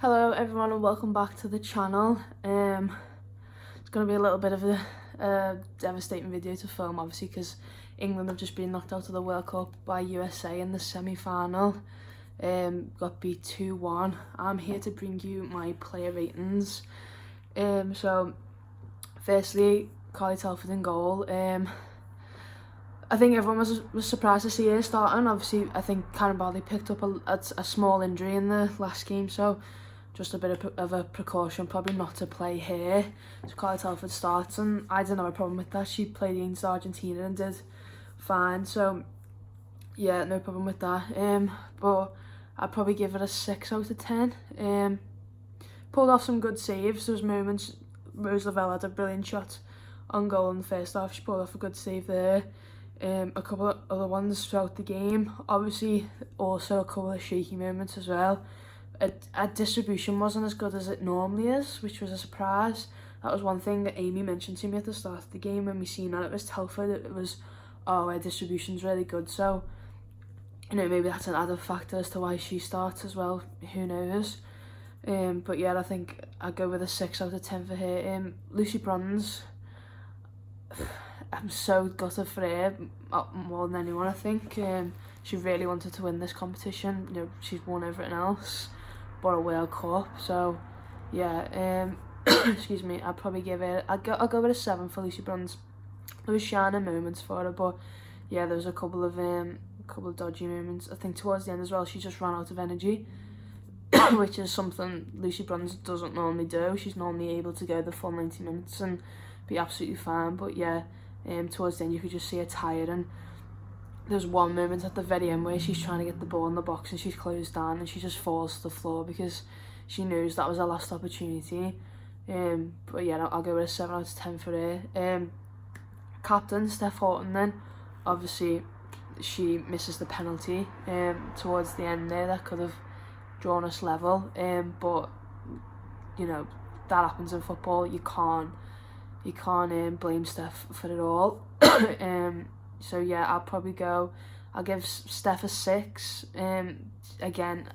Hello everyone and welcome back to the channel. It's going to be a little bit of a devastating video to film, obviously, because England have just been knocked out of the World Cup by USA in the semi-final. Got beat 2-1. I'm here to bring you my player ratings. So firstly, Carly Telford in goal. I think everyone was surprised to see her starting. Obviously, I think Karen Barley picked up a small injury in the last game, so just a bit of a precaution, probably not to play her. So Carly Telford starts, and I didn't have a problem with that. She played against Argentina and did fine, so yeah, no problem with that. But I'd probably give it a 6 out of 10. Pulled off some good saves. There was moments. Rose Lavelle had a brilliant shot on goal in the first half. She pulled off a good save there. A couple of other ones throughout the game. Obviously, also a couple of shaky moments as well. Our distribution wasn't as good as it normally is, which was a surprise. That was one thing that Amy mentioned to me at the start of the game when we seen that it was Telford. It was, oh, our distribution's really good. So, you know, maybe that's an added factor as to why she starts as well. Who knows? But yeah, I think I'd go with a 6 out of 10 for her. Lucy Bronze, I'm so gutted for her, more than anyone, I think. She really wanted to win this competition. You know, she's won everything else but a World Cup. So yeah, excuse me, I'd probably give it, I'll go with a 7 for Lucy Bronze. There was shining moments for her, but yeah, there was a couple of dodgy moments. I think towards the end as well, she just ran out of energy, which is something Lucy Bronze doesn't normally do. She's normally able to go the full 90 minutes and be absolutely fine, but yeah, towards the end you could just see her tired, and there's one moment at the very end where she's trying to get the ball in the box and she's closed down and she just falls to the floor because she knows that was her last opportunity. But yeah, I'll go with a 7 out of 10 for her. Captain Steph Houghton then, obviously she misses the penalty towards the end there. That could have drawn us level, but you know, that happens in football. You can't blame Steph for it all. So yeah, I'll give Steph a 6. Again,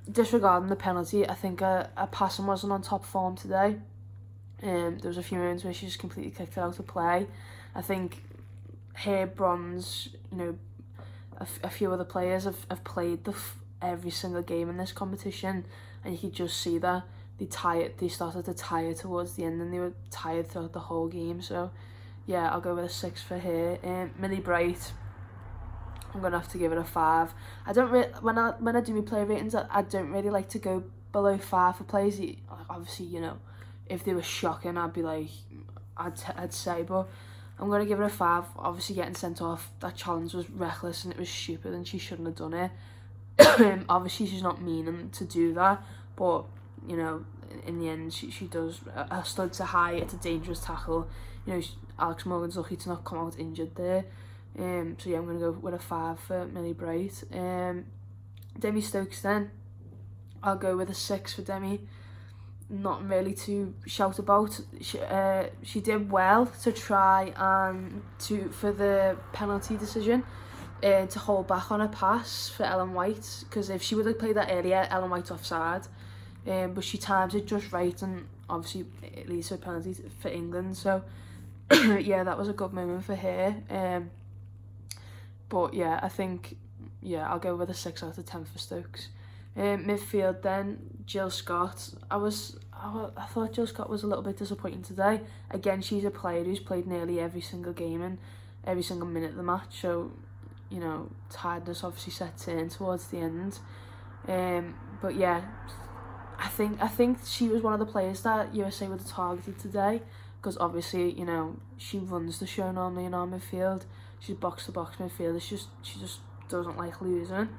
disregarding the penalty, I think her passing wasn't on top form today. There was a few moments where she just completely kicked it out of play. I think her Bronze, you know, a few other players have played every single game in this competition, and you could just see that they started to tire towards the end, and they were tired throughout the whole game. So yeah, I'll go with a 6 for her. Millie Bright, I'm gonna have to give it a 5. I don't when I do my player ratings, I don't really like to go below 5 for players. Obviously, you know, if they were shocking, I'd be like, I'd say, but I'm gonna give it a 5. Obviously, getting sent off, that challenge was reckless and it was stupid, and she shouldn't have done it. Obviously, she's not meaning to do that, but you know, in the end, she does. Stood to high. It's a dangerous tackle. You know, Alex Morgan's lucky to not come out injured there. So yeah, I'm gonna go with a 5 for Millie Bright. Demi Stokes then, I'll go with a 6 for Demi. Not really to shout about. She did well to try and for the penalty decision. To hold back on a pass for Ellen White, because if she would have played that earlier, Ellen White's offside. But she times it just right, and obviously it leads to a penalty for England. So yeah, that was a good moment for her. But yeah, I think, yeah, I'll go with a 6 out of 10 for Stokes. Midfield then, Jill Scott. I thought Jill Scott was a little bit disappointing today. Again, she's a player who's played nearly every single game and every single minute of the match, so you know, tiredness obviously sets in towards the end. But yeah, I think she was one of the players that USA would have targeted today, because obviously, you know, she runs the show normally in our midfield. She's box-to-box midfielder. She just doesn't like losing.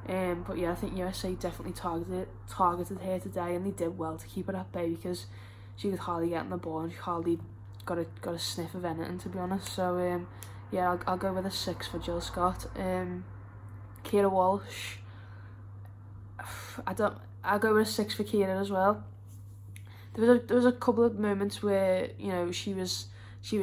But yeah, I think USA definitely targeted her today, and they did well to keep it at bay, because she could hardly get on the ball and she hardly got a sniff of anything, to be honest. So yeah, I'll go with a 6 for Jill Scott. Kira Walsh, I'll go with a 6 for Kira as well. There was a couple of moments where, you know, she was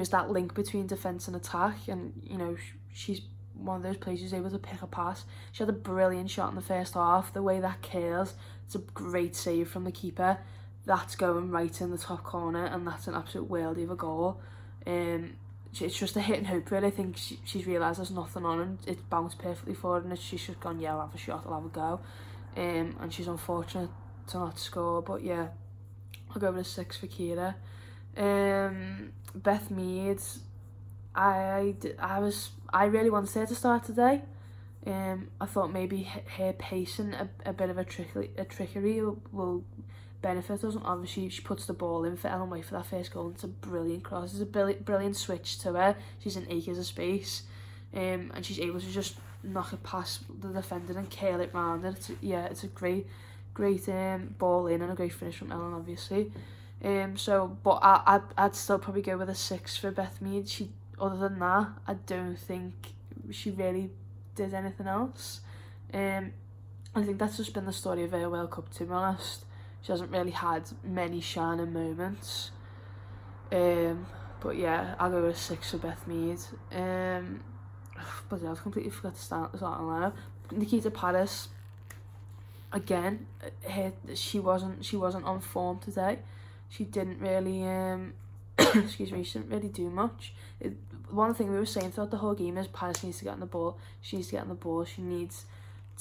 that link between defence and attack, and you know, she's one of those players who's able to pick a pass. She had a brilliant shot in the first half. The way that curls, it's a great save from the keeper. That's going right in the top corner, and that's an absolute worldie of a goal. It's just a hit and hope, really. I think she's realised there's nothing on, and it's bounced perfectly for her, and she's just gone, yeah, I'll have a shot, I'll have a go. And she's unfortunate to not score, but yeah, I'll go with a 6 for Kira. Beth Mead, I really wanted her to start today. I thought maybe her pacing a bit of a trickery will benefit us, and obviously she puts the ball in for Ellen White for that first goal. It's a brilliant cross, it's a brilliant switch to her. She's in acres of space, and she's able to just knock it past the defender and curl it round it. It's a great ball in, and a great finish from Ellen, obviously. But I'd still probably go with a 6 for Beth Mead. Other than that, I don't think she really did anything else. I think that's just been the story of her World Cup, to be honest. She hasn't really had many shining moments. But yeah, I'll go with a 6 for Beth Mead. But yeah, I completely forgot to start on that. Nikita Paris, again, she wasn't on form today. She didn't really she didn't really do much. One thing we were saying throughout the whole game is Paris needs to get on the ball. She needs to get on the ball. She needs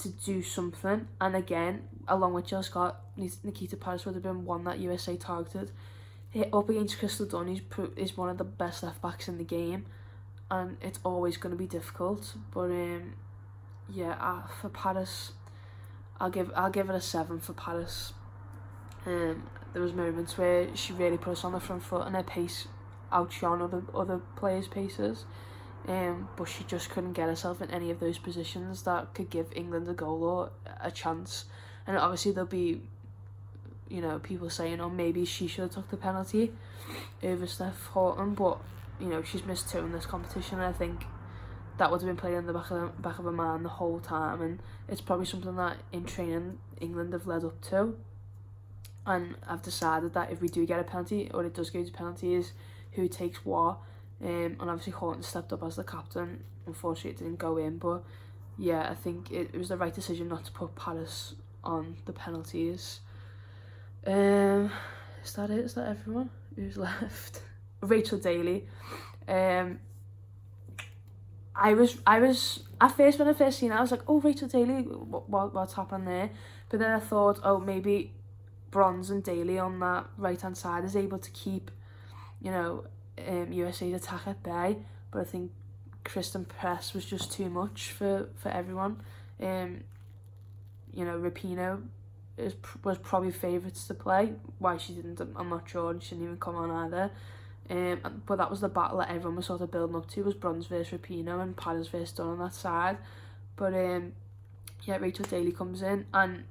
to do something. And again, along with Jill Scott, Nikita Paris would have been one that USA targeted. Up against Crystal Dunn, is one of the best left backs in the game, and it's always going to be difficult. But yeah, for Paris, I'll give it a 7 for Paris. There was moments where she really put us on the front foot, and her pace outshone other players' paces. But she just couldn't get herself in any of those positions that could give England a goal or a chance. And obviously there'll be, people saying, oh, maybe she should have took the penalty over Steph Houghton, but she's missed 2 in this competition, and I think that would have been played in the back of her mind the whole time, and it's probably something that in training England have led up to. And I've decided that if we do get a penalty, or it does go to penalties, who takes what. And obviously Houghton stepped up as the captain. Unfortunately, it didn't go in, but yeah, I think it was the right decision not to put Paris on the penalties. Is that it? Is that everyone who's left? Rachel Daly. I was at first, when I first seen it, I was like, oh, Rachel Daly, what's happened there? But then I thought, oh, maybe Bronze and Daly on that right hand side is able to keep USA's attack at bay, but I think Kristen Press was just too much for everyone. Rapinoe was probably favourites to play. Why she didn't, I'm not sure, and she didn't even come on either. But that was the battle that everyone was sort of building up to, was Bronze versus Rapinoe and Paris versus Dunn on that side. But Rachel Daly comes in, and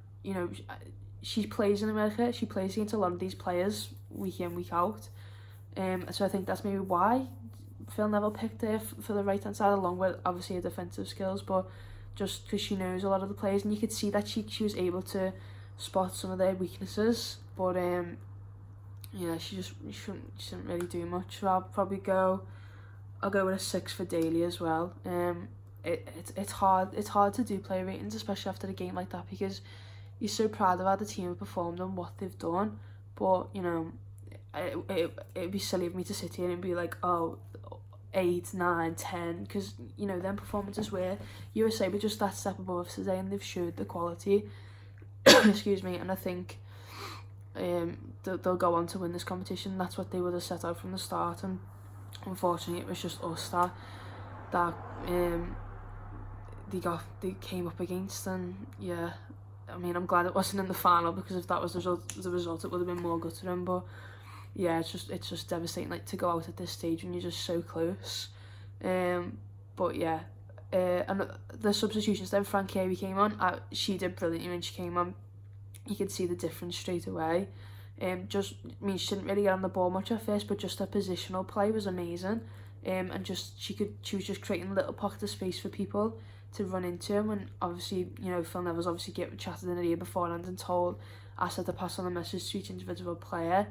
she plays in America. She plays against a lot of these players week in, week out. So I think that's maybe why Phil Neville picked her for the right hand side, along with obviously her defensive skills, but just because she knows a lot of the players, and you could see that she was able to spot some of their weaknesses. But she didn't really do much. So I'll go with a 6 for Daly as well. It's hard to do player ratings, especially after a game like that, because you're so proud of how the team have performed and what they've done. But it'd be silly of me to sit here and be like, oh, 8, 9, 10, because them performances where USA were just that step above us today, and they've showed the quality. Excuse me. And I think they'll go on to win this competition. That's what they would have set out from the start, and unfortunately it was just us that they came up against. And yeah, I mean, I'm glad it wasn't in the final, because if that was the result, it would have been more guttering. But yeah, it's just devastating, like, to go out at this stage when you're just so close. But yeah, and the substitutions then, Frank Carey came on. She did brilliantly when she came on. You could see the difference straight away. She didn't really get on the ball much at first, but just her positional play was amazing. And she was just creating little pockets of space for people to run into him. And obviously, Phil Neville's obviously chatted in the ear beforehand and asked her to pass on a message to each individual player.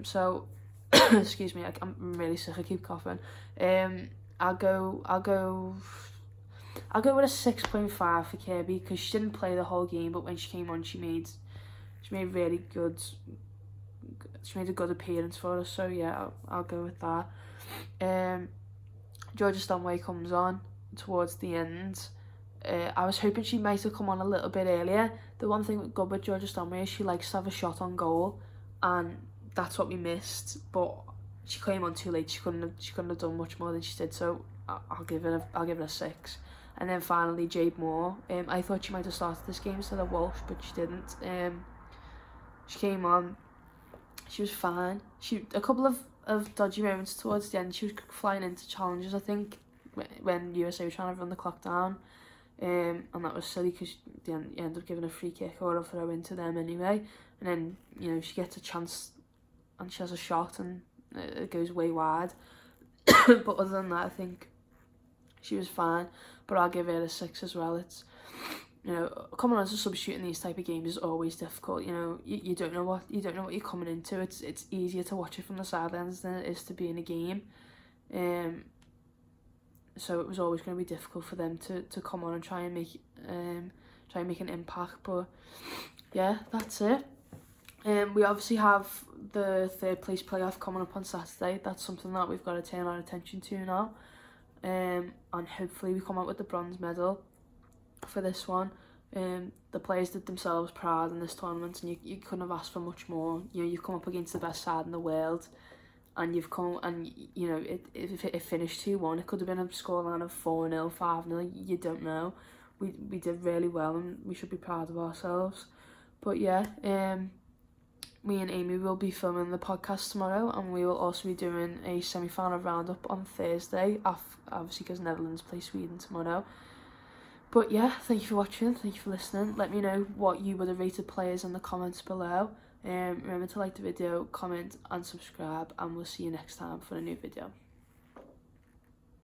So excuse me, I'm really sick, I keep coughing. I'll go I'll go with a 6.5 for Kirby because she didn't play the whole game, but when she came on, she made really good. She made a good appearance for us, so yeah, I'll go with that. Georgia Stanway comes on towards the end. I was hoping she might have come on a little bit earlier. The one thing good with Georgia Stanway is she likes to have a shot on goal, and that's what we missed. But she came on too late. She couldn't have done much more than she did. So I'll give it a 6. And then finally Jade Moore. I thought she might have started this game instead of Walsh, but she didn't. She came on. She was fine. A couple of dodgy moments towards the end. She was flying into challenges, I think, when USA were trying to run the clock down. And that was silly because they ended up giving a free kick or a throw into them anyway. And then, you know, she gets a chance and she has a shot and it goes way wide. But other than that, I think she was fine. But I'll give her a 6 as well. It's, you know, coming on as a substitute in these type of games is always difficult. You know, you don't know what you're coming into. It's easier to watch it from the sidelines than it is to be in a game. So it was always going to be difficult for them to come on and try and make an impact. But yeah, that's it. We obviously have the 3rd place playoff coming up on Saturday. That's something that we've got to turn our attention to now. And hopefully we come out with the bronze medal for this one. The players did themselves proud in this tournament, and you couldn't have asked for much more. You know, you've come up against the best side in the world, and you've come, and you know, if it finished 2-1, it could have been a scoreline of 4-0, 5-0. You don't know. We did really well, and we should be proud of ourselves. But yeah, me and Amy will be filming the podcast tomorrow, and we will also be doing a semi-final roundup on Thursday, obviously because Netherlands play Sweden tomorrow. But yeah, thank you for watching, thank you for listening. Let me know what you would have rated players in the comments below. Remember to like the video, comment and subscribe, and we'll see you next time for a new video.